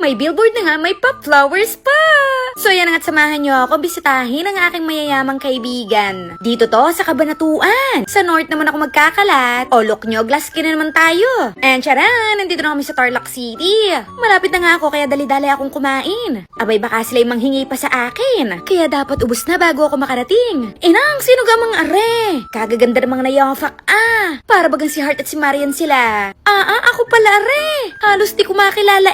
May billboard na nga, may pop flowers pa! So yan nga't samahan nyo ako bisitahin ang aking mayayamang kaibigan. Dito to sa Cabanatuan. Sa north naman ako magkakalat. O look nyo, glass skin na naman tayo. And charan, nandito na kami sa Tarlac City. Malapit na nga ako kaya dali-dali akong kumain. Abay baka sila yung manghingi pa sa akin. Kaya dapat ubos na bago ako makarating. Inang, sino gamang are? Kagaganda ng mga nayofak Para bagang si Heart at si Marian sila. Ako pala are. Halos di ko makilala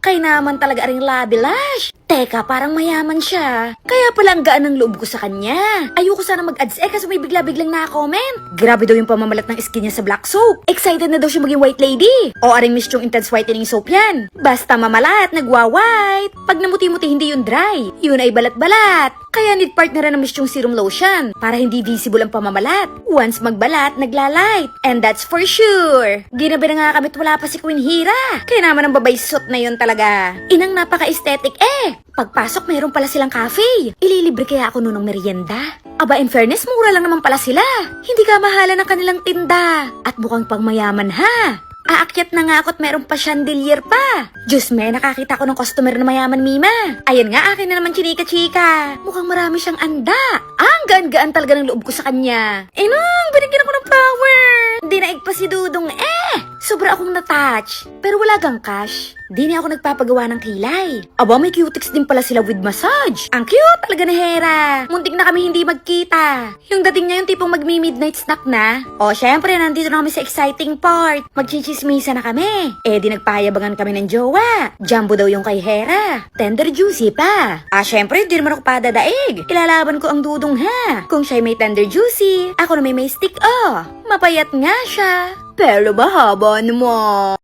Kaya naman talaga aring labilash. Teka, parang mayaman siya. Kaya pala ang gaan ng loob ko sa kanya. Ayoko sana mag-ads kasi may bigla-biglang na-comment. Grabe daw yung pamamalat ng skin niya sa black soap. Excited na daw siya maging white lady. O aring miss yung intense whitening soap yan. Basta mamalat, nagwa-white. Pag namuti-muti hindi yun dry. Yun ay balat-balat. Kaya need partner na miss yung serum lotion para hindi visible ang pamamalat. Once magbalat, naglalight. And that's for sure. Ginabi na nga kami't wala pa si Queen Hira. Kaya naman ang babay suit na yun talaga. Inang napaka-aesthetic Pagpasok, mayroon pala silang cafe. Ililibre kaya ako nun ng merienda? Aba, in fairness, mura lang naman pala sila. Hindi ka mahala ng kanilang tinda. At mukhang pangmayaman ha. Aakyat na nga ako at meron pa chandelier pa. Diyos me, nakakita ko ng customer na mayaman, Mima. Ayan nga, akin na naman chinika-chika. Mukhang marami siyang anda. Ang gaan-gaan talaga ng loob ko sa kanya. Inong, binigyan ako ng power. Hindi naig pa si Dudong Sobra akong na-touch. Pero wala gang cash. Di na ako nagpapagawa ng kilay. Aba, may cutics din pala sila with massage. Ang cute talaga ni Hera. Muntik na kami hindi magkita. Yung dating niya yung tipong magmi-midnight snack na. O, syempre, nandito na kami sa exciting part. Magchichismisa na kami. Di nagpayabangan kami ng jowa. Jumbo daw yung kay Hera. Tender juicy pa. Syempre, di naman ako padadaig. Ilalaban ko ang Dudong ha. Kung siya'y may tender juicy, ako na may stick Mapayat nga siya. Pero mahaba mo.